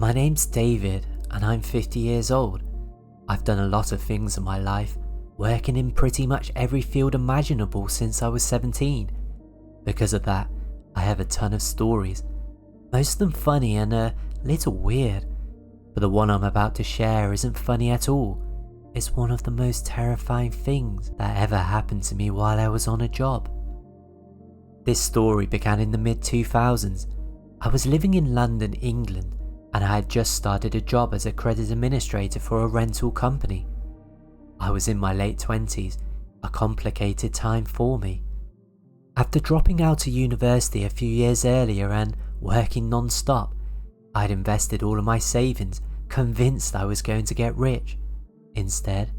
My name's David and I'm 50 years old. I've done a lot of things in my life, working in pretty much every field imaginable since I was 17. Because of that, I have a ton of stories, most of them funny and a little weird, but the one I'm about to share isn't funny at all. It's one of the most terrifying things that ever happened to me while I was on a job. This story began in the mid-2000s. I was living in London, England, and I had just started a job as a credit administrator for a rental company. I was in my late 20s, a complicated time for me. After dropping out of university a few years earlier and working non-stop, I'd invested all of my savings, convinced I was going to get rich. Instead,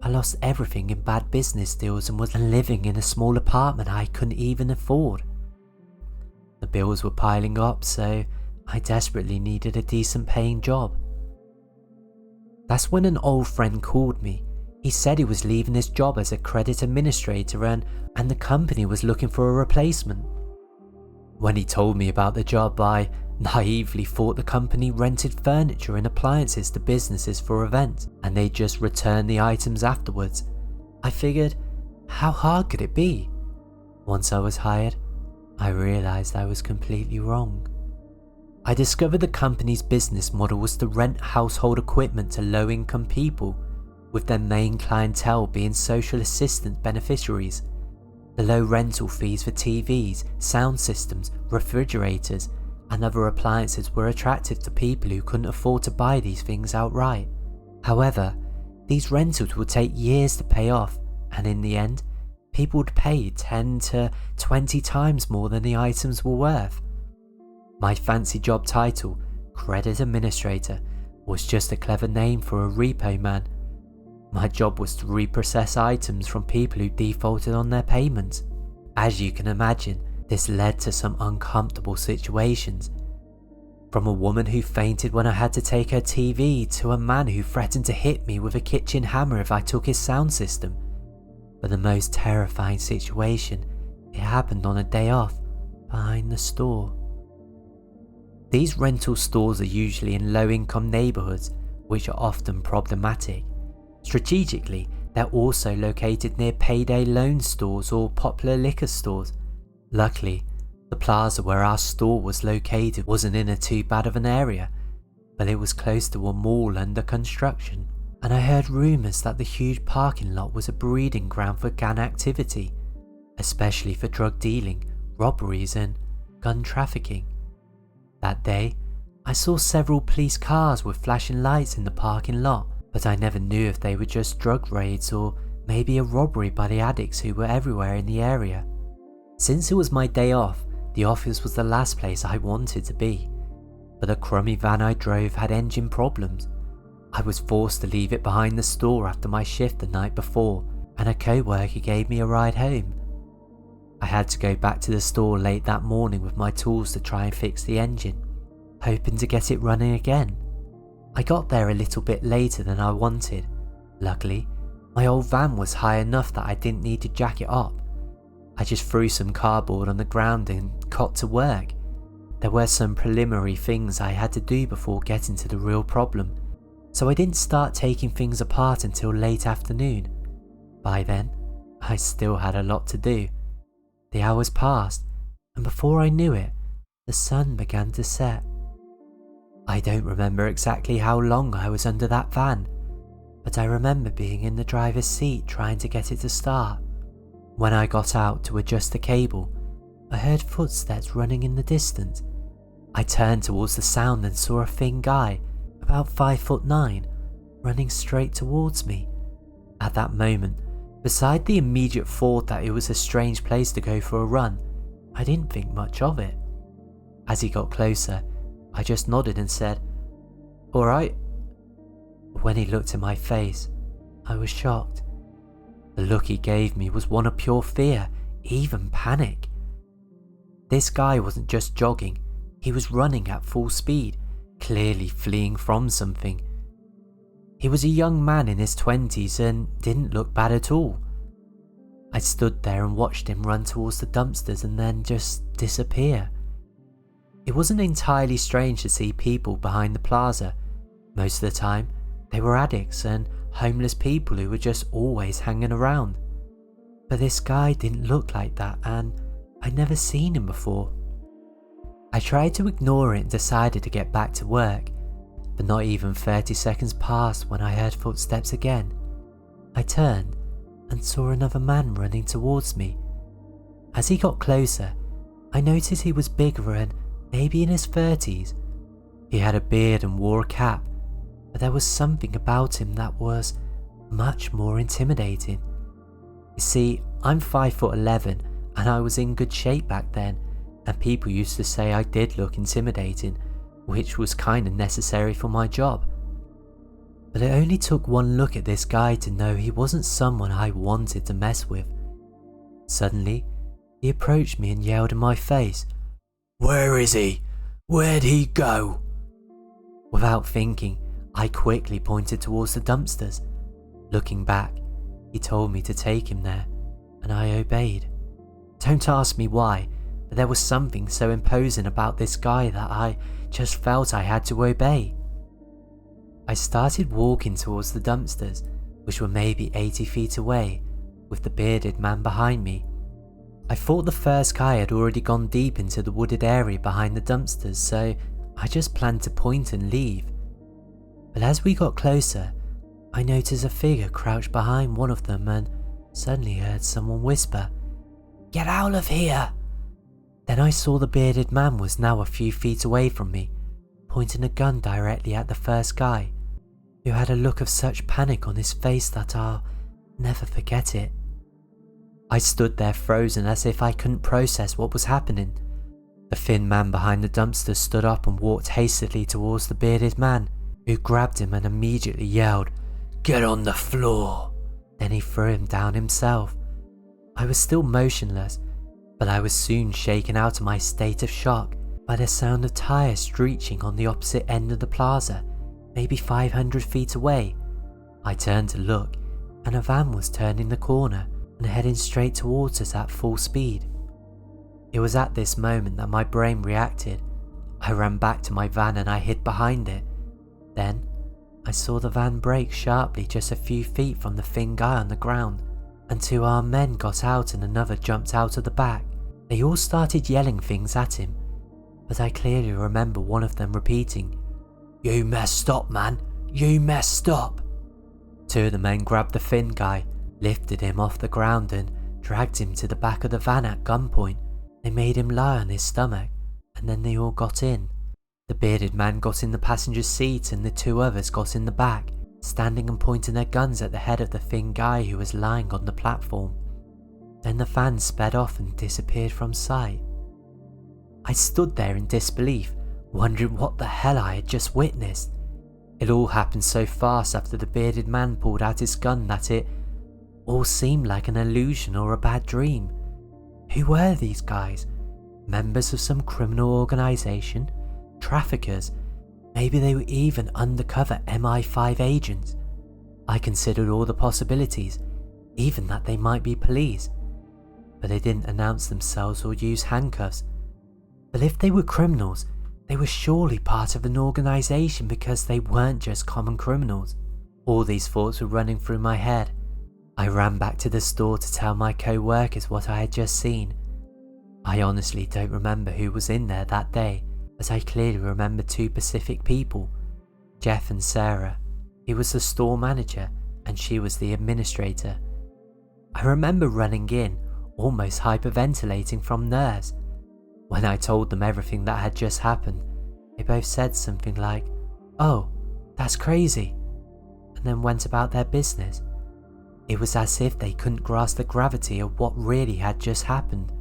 I lost everything in bad business deals and was living in a small apartment I couldn't even afford. The bills were piling up, so I desperately needed a decent paying job. That's when an old friend called me. He said he was leaving his job as a credit administrator and the company was looking for a replacement. When he told me about the job, I naively thought the company rented furniture and appliances to businesses for events and they just returned the items afterwards. I figured, how hard could it be? Once I was hired, I realized I was completely wrong. I discovered the company's business model was to rent household equipment to low-income people, with their main clientele being social assistance beneficiaries. The low rental fees for TVs, sound systems, refrigerators, and other appliances were attractive to people who couldn't afford to buy these things outright. However, these rentals would take years to pay off, and in the end, people would pay 10 to 20 times more than the items were worth. My fancy job title, Credit Administrator, was just a clever name for a repo man. My job was to reprocess items from people who defaulted on their payments. As you can imagine, this led to some uncomfortable situations. From a woman who fainted when I had to take her TV to a man who threatened to hit me with a kitchen hammer if I took his sound system. But the most terrifying situation, it happened on a day off, behind the store. These rental stores are usually in low-income neighbourhoods, which are often problematic. Strategically, they're also located near payday loan stores or popular liquor stores. Luckily, the plaza where our store was located wasn't in a too bad of an area, but it was close to a mall under construction, and I heard rumours that the huge parking lot was a breeding ground for gang activity, especially for drug dealing, robberies and gun trafficking. That day, I saw several police cars with flashing lights in the parking lot, but I never knew if they were just drug raids or maybe a robbery by the addicts who were everywhere in the area. Since it was my day off, the office was the last place I wanted to be, but the crummy van I drove had engine problems. I was forced to leave it behind the store after my shift the night before, and a co-worker gave me a ride home. I had to go back to the store late that morning with my tools to try and fix the engine, hoping to get it running again. I got there a little bit later than I wanted. Luckily, my old van was high enough that I didn't need to jack it up. I just threw some cardboard on the ground and got to work. There were some preliminary things I had to do before getting to the real problem, so I didn't start taking things apart until late afternoon. By then, I still had a lot to do. The hours passed, and before I knew it, the sun began to set. I don't remember exactly how long I was under that van, but I remember being in the driver's seat trying to get it to start. When I got out to adjust the cable, I heard footsteps running in the distance. I turned towards the sound and saw a thin guy, about 5'9", running straight towards me. At that moment, beside the immediate thought that it was a strange place to go for a run, I didn't think much of it. As he got closer, I just nodded and said, "Alright." When he looked at my face, I was shocked. The look he gave me was one of pure fear, even panic. This guy wasn't just jogging, he was running at full speed, clearly fleeing from something. He was a young man in his 20s and didn't look bad at all. I stood there and watched him run towards the dumpsters and then just disappear. It wasn't entirely strange to see people behind the plaza. Most of the time, they were addicts and homeless people who were just always hanging around. But this guy didn't look like that, and I'd never seen him before. I tried to ignore it and decided to get back to work, but not even 30 seconds passed when I heard footsteps again. I turned and saw another man running towards me. As he got closer, I noticed he was bigger and maybe in his 30s. He had a beard and wore a cap, but there was something about him that was much more intimidating. You see, I'm 5'11" and I was in good shape back then, and people used to say I did look intimidating, which was kind of necessary for my job. But it only took one look at this guy to know he wasn't someone I wanted to mess with. Suddenly, he approached me and yelled in my face, "Where is he? Where'd he go?" Without thinking, I quickly pointed towards the dumpsters. Looking back, he told me to take him there, and I obeyed. Don't ask me why, but there was something so imposing about this guy that I just felt I had to obey. I started walking towards the dumpsters, which were maybe 80 feet away, with the bearded man behind me. I thought the first guy had already gone deep into the wooded area behind the dumpsters, so I just planned to point and leave. But as we got closer, I noticed a figure crouched behind one of them and suddenly heard someone whisper, "Get out of here!" Then I saw the bearded man was now a few feet away from me, pointing a gun directly at the first guy, who had a look of such panic on his face that I'll never forget it. I stood there frozen as if I couldn't process what was happening. The thin man behind the dumpster stood up and walked hastily towards the bearded man, who grabbed him and immediately yelled, "Get on the floor!" Then he threw him down himself. I was still motionless, but I was soon shaken out of my state of shock by the sound of tires screeching on the opposite end of the plaza, maybe 500 feet away. I turned to look, and a van was turning the corner and heading straight towards us at full speed. It was at this moment that my brain reacted. I ran back to my van and I hid behind it. Then, I saw the van brake sharply just a few feet from the thin guy on the ground, and two armed men got out and another jumped out of the back. They all started yelling things at him, but I clearly remember one of them repeating, "You messed up, man, you messed up." Two of the men grabbed the thin guy, lifted him off the ground and dragged him to the back of the van at gunpoint. They made him lie on his stomach, and then they all got in. The bearded man got in the passenger seat and the two others got in the back, standing and pointing their guns at the head of the thin guy who was lying on the platform. Then the van sped off and disappeared from sight. I stood there in disbelief, wondering what the hell I had just witnessed. It all happened so fast after the bearded man pulled out his gun that it all seemed like an illusion or a bad dream. Who were these guys? Members of some criminal organization? Traffickers? Maybe they were even undercover MI5 agents. I considered all the possibilities, even that they might be police. But they didn't announce themselves or use handcuffs. But if they were criminals, they were surely part of an organization because they weren't just common criminals. All these thoughts were running through my head. I ran back to the store to tell my co-workers what I had just seen. I honestly don't remember who was in there that day, but I clearly remember two Pacific people, Jeff and Sarah. He was the store manager and she was the administrator. I remember running in, almost hyperventilating from nerves. When I told them everything that had just happened, they both said something like, "Oh, that's crazy," and then went about their business. It was as if they couldn't grasp the gravity of what really had just happened.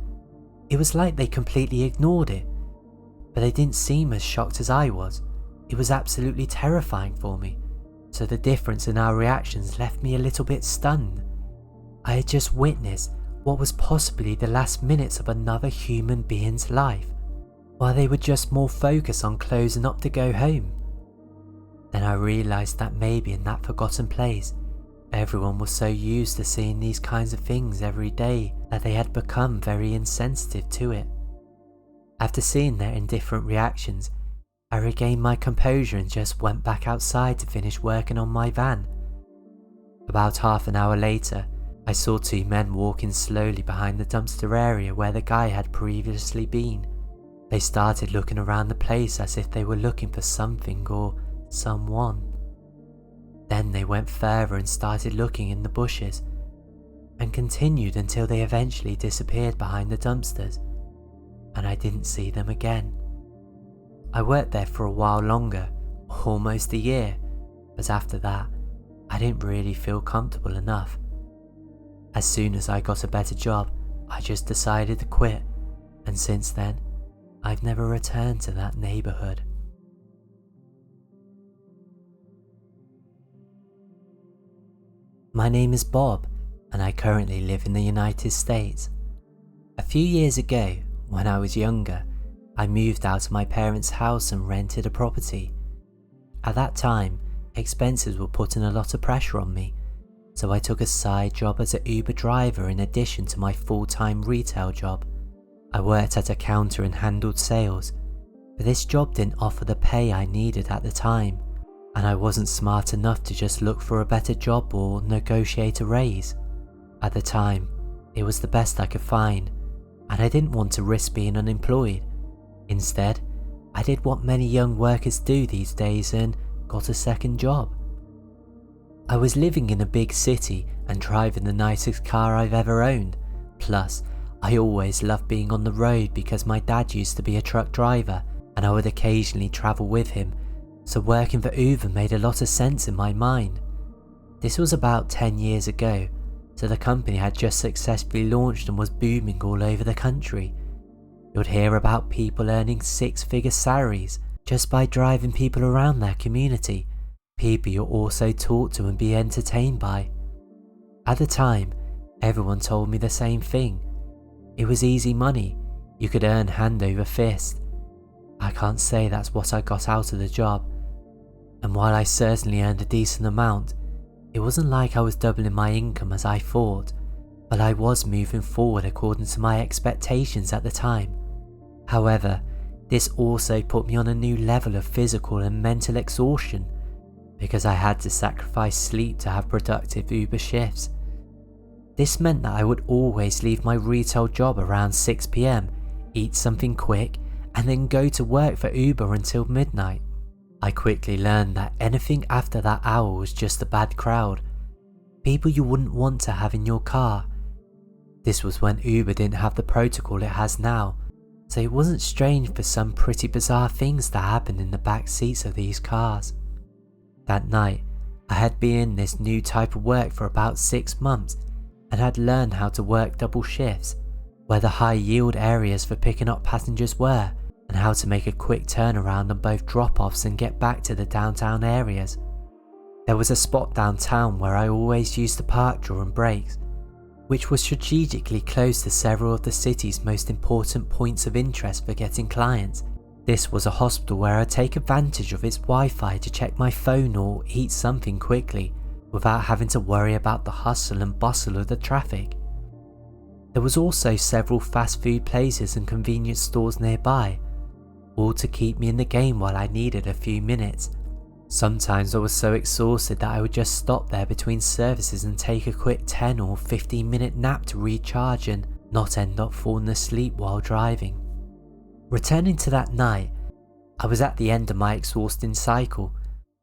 It was like they completely ignored it, but they didn't seem as shocked as I was. It was absolutely terrifying for me, so the difference in our reactions left me a little bit stunned. I had just witnessed what was possibly the last minutes of another human being's life, while they were just more focused on closing up to go home. Then I realised that maybe in that forgotten place, everyone was so used to seeing these kinds of things every day that they had become very insensitive to it. After seeing their indifferent reactions, I regained my composure and just went back outside to finish working on my van. About half an hour later, I saw two men walking slowly behind the dumpster area where the guy had previously been. They started looking around the place as if they were looking for something or someone. Then they went further and started looking in the bushes, and continued until they eventually disappeared behind the dumpsters, and I didn't see them again. I worked there for a while longer, almost a year, but after that, I didn't really feel comfortable enough. As soon as I got a better job, I just decided to quit, and since then, I've never returned to that neighborhood. My name is Bob, and I currently live in the United States. A few years ago, when I was younger, I moved out of my parents' house and rented a property. At that time, expenses were putting a lot of pressure on me, so I took a side job as an Uber driver in addition to my full-time retail job. I worked at a counter and handled sales, but this job didn't offer the pay I needed at the time, and I wasn't smart enough to just look for a better job or negotiate a raise. At the time, it was the best I could find, and I didn't want to risk being unemployed. Instead, I did what many young workers do these days and got a second job. I was living in a big city and driving the nicest car I've ever owned. Plus, I always loved being on the road because my dad used to be a truck driver and I would occasionally travel with him, so working for Uber made a lot of sense in my mind. This was about 10 years ago, so the company had just successfully launched and was booming all over the country. You'd hear about people earning six-figure salaries just by driving people around their community, people you also talk to and be entertained by. At the time, everyone told me the same thing. It was easy money, you could earn hand over fist. I can't say that's what I got out of the job, and while I certainly earned a decent amount, it wasn't like I was doubling my income as I thought, but I was moving forward according to my expectations at the time. However, this also put me on a new level of physical and mental exhaustion because I had to sacrifice sleep to have productive Uber shifts. This meant that I would always leave my retail job around 6 PM, eat something quick, and then go to work for Uber until midnight. I quickly learned that anything after that hour was just a bad crowd, people you wouldn't want to have in your car. This was when Uber didn't have the protocol it has now, so it wasn't strange for some pretty bizarre things to happen in the back seats of these cars. That night, I had been in this new type of work for about 6 months and had learned how to work double shifts, where the high yield areas for picking up passengers were, and how to make a quick turnaround on both drop-offs and get back to the downtown areas. There was a spot downtown where I always used to park during breaks, which was strategically close to several of the city's most important points of interest for getting clients. This was a hospital where I'd take advantage of its Wi-Fi to check my phone or eat something quickly without having to worry about the hustle and bustle of the traffic. There was also several fast food places and convenience stores nearby, all to keep me in the game while I needed a few minutes. Sometimes I was so exhausted that I would just stop there between services and take a quick 10 or 15-minute nap to recharge and not end up falling asleep while driving. Returning to that night, I was at the end of my exhausting cycle.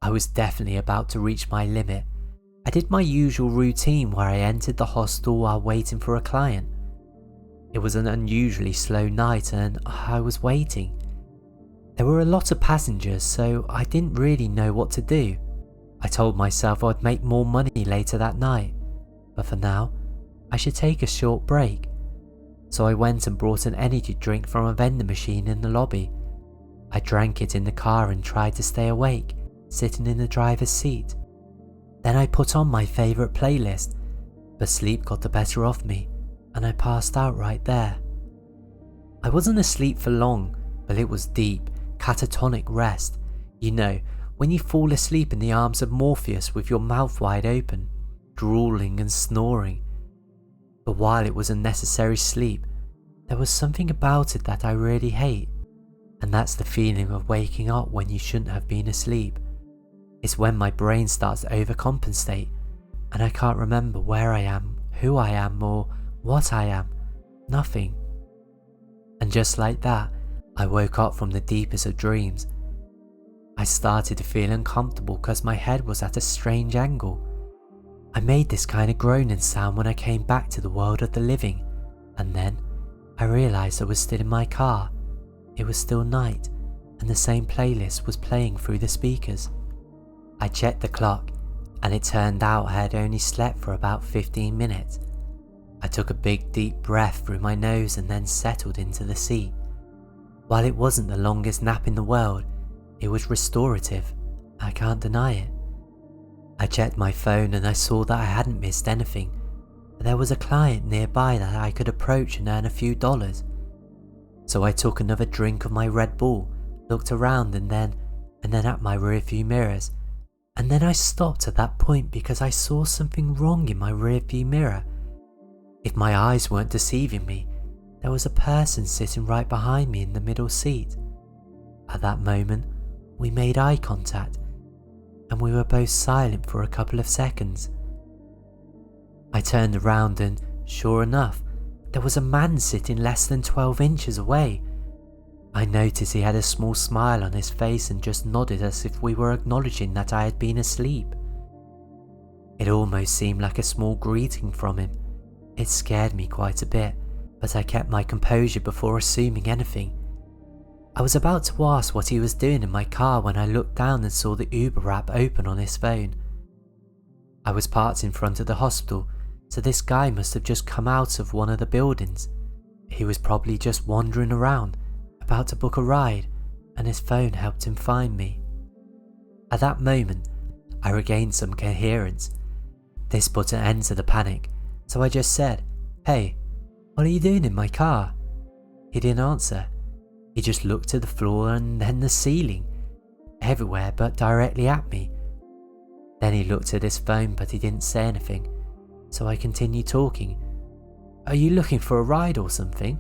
I was definitely about to reach my limit. I did my usual routine where I entered the hostel while waiting for a client. It was an unusually slow night and I was waiting. There were a lot of passengers, so I didn't really know what to do. I told myself I'd make more money later that night, but for now, I should take a short break. So I went and brought an energy drink from a vending machine in the lobby. I drank it in the car and tried to stay awake, sitting in the driver's seat. Then I put on my favourite playlist, but sleep got the better of me, and I passed out right there. I wasn't asleep for long, but it was deep, catatonic rest. You know, when you fall asleep in the arms of Morpheus with your mouth wide open, drooling and snoring. But while it was a necessary sleep, There was something about it that I really hate, and that's the feeling of waking up when you shouldn't have been asleep. It's when my brain starts to overcompensate and I can't remember where I am, who I am, or what I am. Nothing. And just like that, I woke up from the deepest of dreams. I started to feel uncomfortable because my head was at a strange angle. I made this kind of groaning sound when I came back to the world of the living, and then I realised I was still in my car. It was still night, and the same playlist was playing through the speakers. I checked the clock, and it turned out I had only slept for about 15 minutes. I took a big deep breath through my nose and then settled into the seat. While it wasn't the longest nap in the world, it was restorative. I can't deny it. I checked my phone and I saw that I hadn't missed anything, but there was a client nearby that I could approach and earn a few dollars. So I took another drink of my Red Bull, looked around and then at my rearview mirrors. And then I stopped at that point because I saw something wrong in my rearview mirror. If my eyes weren't deceiving me, there was a person sitting right behind me in the middle seat. At that moment, we made eye contact, and we were both silent for a couple of seconds. I turned around and, sure enough, there was a man sitting less than 12 inches away. I noticed he had a small smile on his face and just nodded as if we were acknowledging that I had been asleep. It almost seemed like a small greeting from him. It scared me quite a bit, but I kept my composure before assuming anything. I was about to ask what he was doing in my car when I looked down and saw the Uber app open on his phone. I was parked in front of the hospital, so this guy must have just come out of one of the buildings. He was probably just wandering around, about to book a ride, and his phone helped him find me. At that moment, I regained some coherence. This put an end to the panic, so I just said, "Hey, what are you doing in my car?" He didn't answer. He just looked at the floor and then the ceiling, everywhere but directly at me. Then he looked at his phone but he didn't say anything, so I continued talking. "Are you looking for a ride or something?"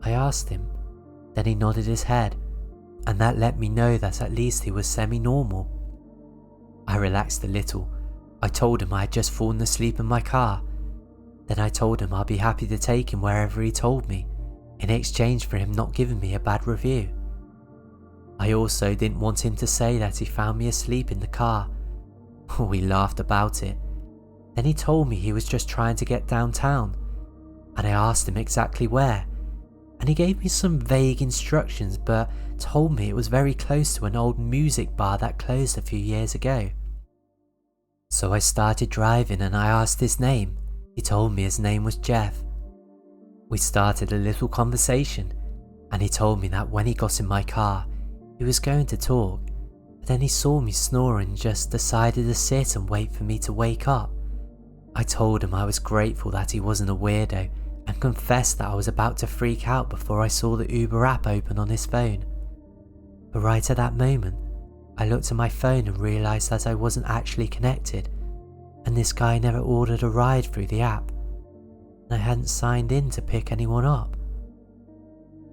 I asked him. Then he nodded his head, and that let me know that at least he was semi-normal. I relaxed a little. I told him I had just fallen asleep in my car. Then I told him I'd be happy to take him wherever he told me, in exchange for him not giving me a bad review. I also didn't want him to say that he found me asleep in the car. We laughed about it. Then he told me he was just trying to get downtown, and I asked him exactly where, and he gave me some vague instructions but told me it was very close to an old music bar that closed a few years ago. So I started driving and I asked his name. He told me his name was Jeff. We started a little conversation, and he told me that when he got in my car, he was going to talk, but then he saw me snoring and just decided to sit and wait for me to wake up. I told him I was grateful that he wasn't a weirdo and confessed that I was about to freak out before I saw the Uber app open on his phone. But right at that moment, I looked at my phone and realised that I wasn't actually connected, and this guy never ordered a ride through the app. I hadn't signed in to pick anyone up.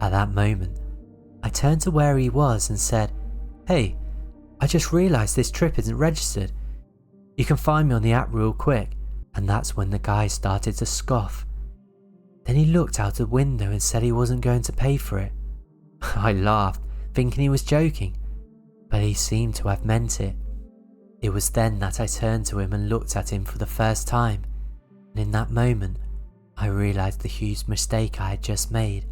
At that moment, I turned to where he was and said, "Hey, I just realised this trip isn't registered. You can find me on the app real quick." And that's when the guy started to scoff. Then he looked out the window and said he wasn't going to pay for it. I laughed, thinking he was joking, but he seemed to have meant it. It was then that I turned to him and looked at him for the first time, and in that moment, I realised the huge mistake I had just made.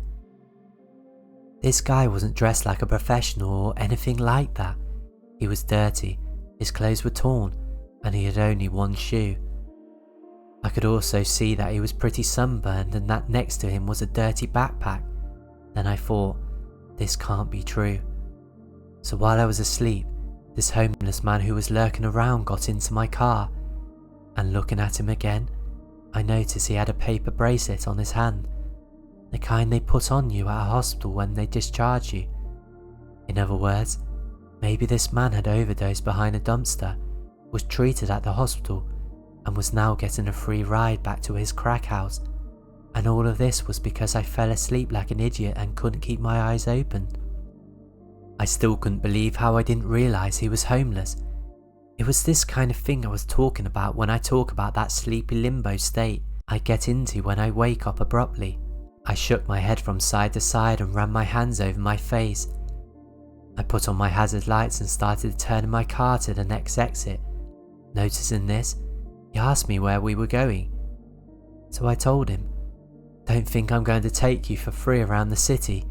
This guy wasn't dressed like a professional or anything like that. He was dirty, his clothes were torn, and he had only one shoe. I could also see that he was pretty sunburned and that next to him was a dirty backpack. Then I thought, this can't be true. So while I was asleep, this homeless man who was lurking around got into my car, and looking at him again, I noticed he had a paper bracelet on his hand, the kind they put on you at a hospital when they discharge you. In other words, maybe this man had overdosed behind a dumpster, was treated at the hospital, and was now getting a free ride back to his crack house. And all of this was because I fell asleep like an idiot and couldn't keep my eyes open. I still couldn't believe how I didn't realise he was homeless. It was this kind of thing I was talking about when I talk about that sleepy limbo state I get into when I wake up abruptly. I shook my head from side to side and ran my hands over my face. I put on my hazard lights and started turning my car to the next exit. Noticing this, he asked me where we were going. So I told him, "Don't think I'm going to take you for free around the city.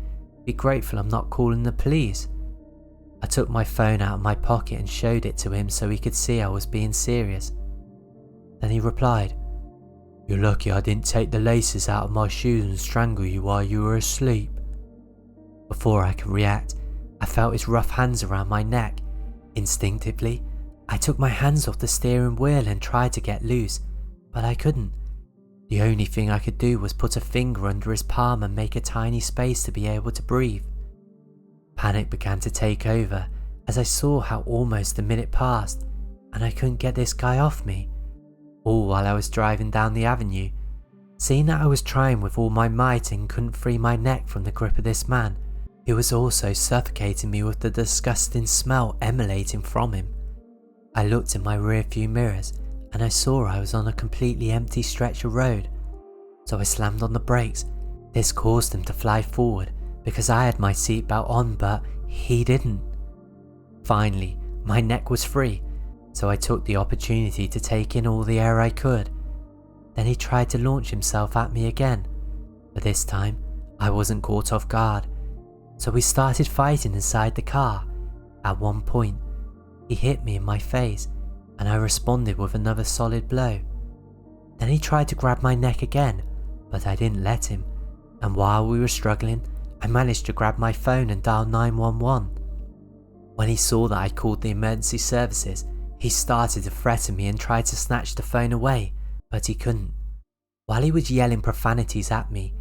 Be grateful I'm not calling the police." I took my phone out of my pocket and showed it to him so he could see I was being serious. Then he replied, "You're lucky I didn't take the laces out of my shoes and strangle you while you were asleep." Before I could react, I felt his rough hands around my neck. Instinctively, I took my hands off the steering wheel and tried to get loose, but I couldn't. The only thing I could do was put a finger under his palm and make a tiny space to be able to breathe. Panic began to take over as I saw how almost a minute passed and I couldn't get this guy off me, all while I was driving down the avenue. Seeing that I was trying with all my might and couldn't free my neck from the grip of this man, who was also suffocating me with the disgusting smell emanating from him, I looked in my rearview mirrors and I saw I was on a completely empty stretch of road. So I slammed on the brakes. This caused him to fly forward because I had my seatbelt on, but he didn't. Finally, my neck was free, so I took the opportunity to take in all the air I could. Then he tried to launch himself at me again, but this time I wasn't caught off guard. So we started fighting inside the car. At one point, he hit me in my face and I responded with another solid blow. Then he tried to grab my neck again, but I didn't let him, and while we were struggling, I managed to grab my phone and dial 911. When he saw that I called the emergency services, he started to threaten me and tried to snatch the phone away, but he couldn't. While he was yelling profanities at me,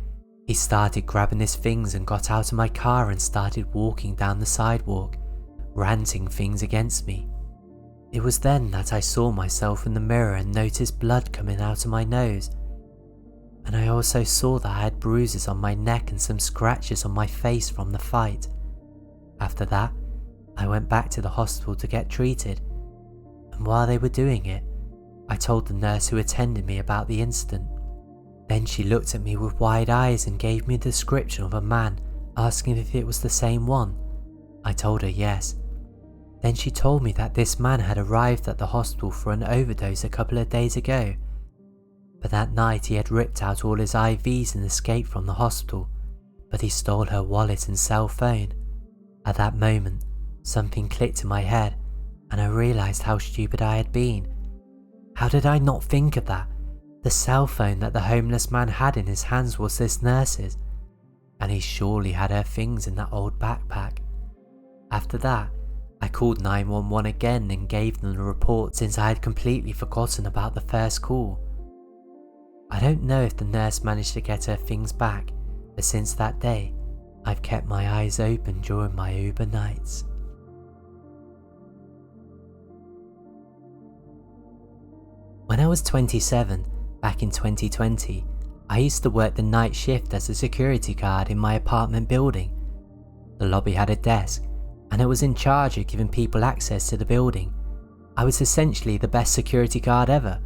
he started grabbing his things and got out of my car and started walking down the sidewalk, ranting things against me. It was then that I saw myself in the mirror and noticed blood coming out of my nose. And I also saw that I had bruises on my neck and some scratches on my face from the fight. After that, I went back to the hospital to get treated, and while they were doing it, I told the nurse who attended me about the incident. Then she looked at me with wide eyes and gave me a description of a man, asking if it was the same one. I told her yes. Then she told me that this man had arrived at the hospital for an overdose a couple of days ago, but that night he had ripped out all his IVs and escaped from the hospital, but he stole her wallet and cell phone. At that moment, something clicked in my head and I realised how stupid I had been. How did I not think of that? The cell phone that the homeless man had in his hands was this nurse's, and he surely had her things in that old backpack. After that, I called 911 again and gave them the report since I had completely forgotten about the first call. I don't know if the nurse managed to get her things back, but since that day, I've kept my eyes open during my Uber nights. When I was 27, back in 2020, I used to work the night shift as a security guard in my apartment building. The lobby had a desk, and I was in charge of giving people access to the building. I was essentially the best security guard ever.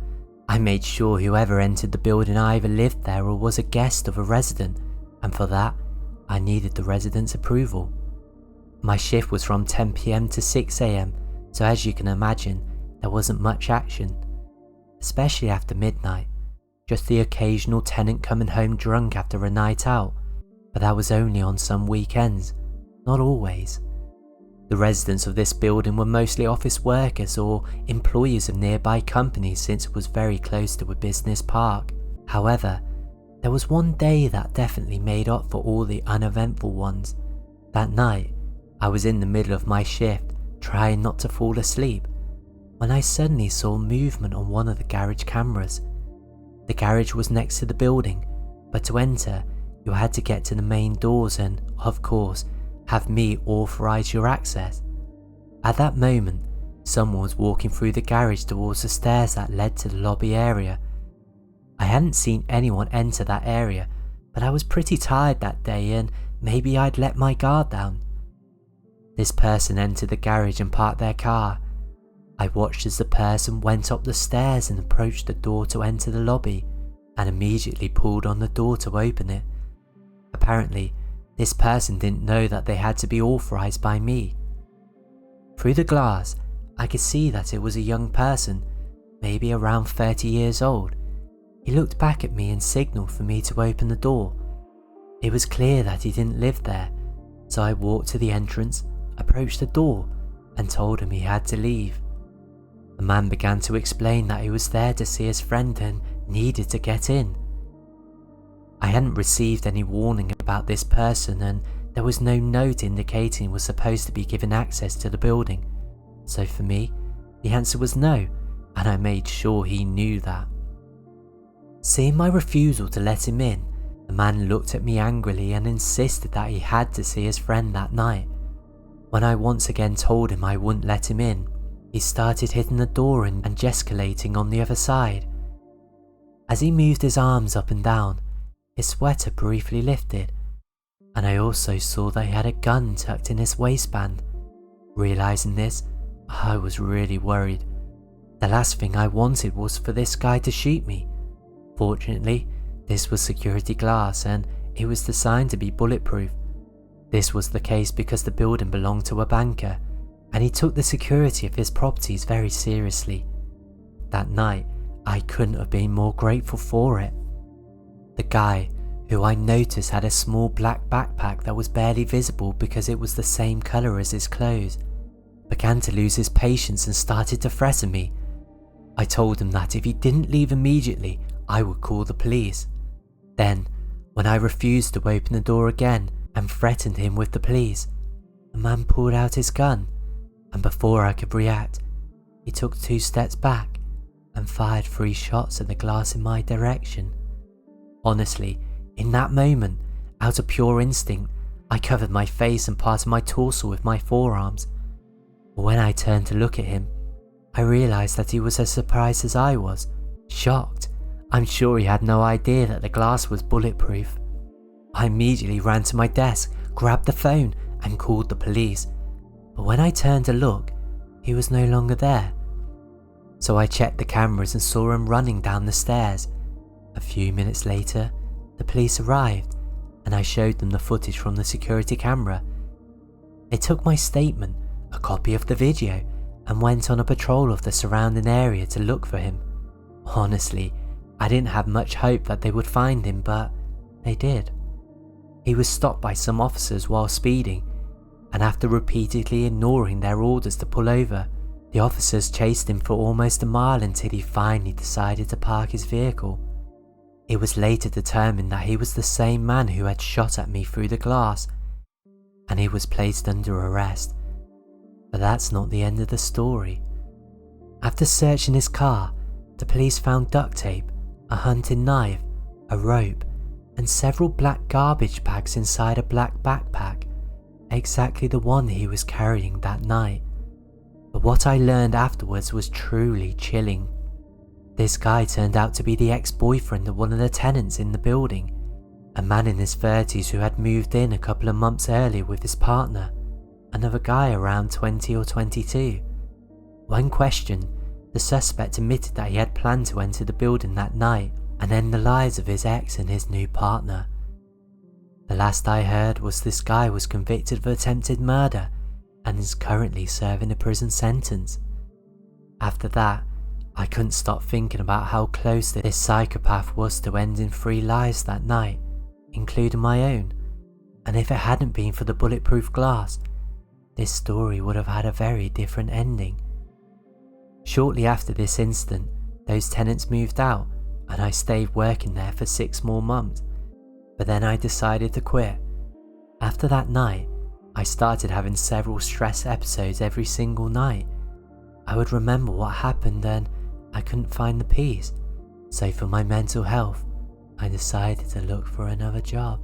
I made sure whoever entered the building either lived there or was a guest of a resident, and for that, I needed the resident's approval. My shift was from 10 PM to 6 AM, so as you can imagine, there wasn't much action. Especially after midnight, just the occasional tenant coming home drunk after a night out, but that was only on some weekends, not always. The residents of this building were mostly office workers or employees of nearby companies since it was very close to a business park. However, there was one day that definitely made up for all the uneventful ones. That night, I was in the middle of my shift, trying not to fall asleep, when I suddenly saw movement on one of the garage cameras. The garage was next to the building, but to enter, you had to get to the main doors and, of course, have me authorize your access. At that moment, someone was walking through the garage towards the stairs that led to the lobby area. I hadn't seen anyone enter that area, but I was pretty tired that day and maybe I'd let my guard down. This person entered the garage and parked their car. I watched as the person went up the stairs and approached the door to enter the lobby, and immediately pulled on the door to open it. Apparently, this person didn't know that they had to be authorized by me. Through the glass, I could see that it was a young person, maybe around 30 years old. He looked back at me and signaled for me to open the door. It was clear that he didn't live there, so I walked to the entrance, approached the door, and told him he had to leave. The man began to explain that he was there to see his friend and needed to get in. I hadn't received any warning about this person, and there was no note indicating he was supposed to be given access to the building, so for me, the answer was no, and I made sure he knew that. Seeing my refusal to let him in, the man looked at me angrily and insisted that he had to see his friend that night. When I once again told him I wouldn't let him in, he started hitting the door and gesticulating on the other side. As he moved his arms up and down, his sweater briefly lifted, and I also saw that he had a gun tucked in his waistband. Realizing this, I was really worried. The last thing I wanted was for this guy to shoot me. Fortunately, this was security glass and it was designed to be bulletproof. This was the case because the building belonged to a banker, and he took the security of his properties very seriously. That night, I couldn't have been more grateful for it. The guy, who I noticed had a small black backpack that was barely visible because it was the same colour as his clothes, began to lose his patience and started to threaten me. I told him that if he didn't leave immediately, I would call the police. Then, when I refused to open the door again and threatened him with the police, the man pulled out his gun, and before I could react, he took 2 steps back and fired 3 shots at the glass in my direction. Honestly, in that moment, out of pure instinct, I covered my face and part of my torso with my forearms. But when I turned to look at him, I realised that he was as surprised as I was, shocked. I'm sure he had no idea that the glass was bulletproof. I immediately ran to my desk, grabbed the phone, and called the police. But when I turned to look, he was no longer there. So I checked the cameras and saw him running down the stairs. A few minutes later, the police arrived, and I showed them the footage from the security camera. They took my statement, a copy of the video, and went on a patrol of the surrounding area to look for him. Honestly, I didn't have much hope that they would find him, but they did. He was stopped by some officers while speeding, and after repeatedly ignoring their orders to pull over, the officers chased him for almost a mile until he finally decided to park his vehicle. It was later determined that he was the same man who had shot at me through the glass, and he was placed under arrest. But that's not the end of the story. After searching his car, the police found duct tape, a hunting knife, a rope, and several black garbage bags inside a black backpack, exactly the one he was carrying that night. But what I learned afterwards was truly chilling. This guy turned out to be the ex-boyfriend of one of the tenants in the building, a man in his 30s who had moved in a couple of months earlier with his partner, another guy around 20 or 22. When questioned, the suspect admitted that he had planned to enter the building that night and end the lives of his ex and his new partner. The last I heard was this guy was convicted of attempted murder and is currently serving a prison sentence. After that, I couldn't stop thinking about how close this psychopath was to ending 3 lives that night, including my own, and if it hadn't been for the bulletproof glass, this story would have had a very different ending. Shortly after this incident, those tenants moved out and I stayed working there for 6 more months, but then I decided to quit. After that night, I started having several stress episodes every single night. I would remember what happened and I couldn't find the peace, so for my mental health, I decided to look for another job.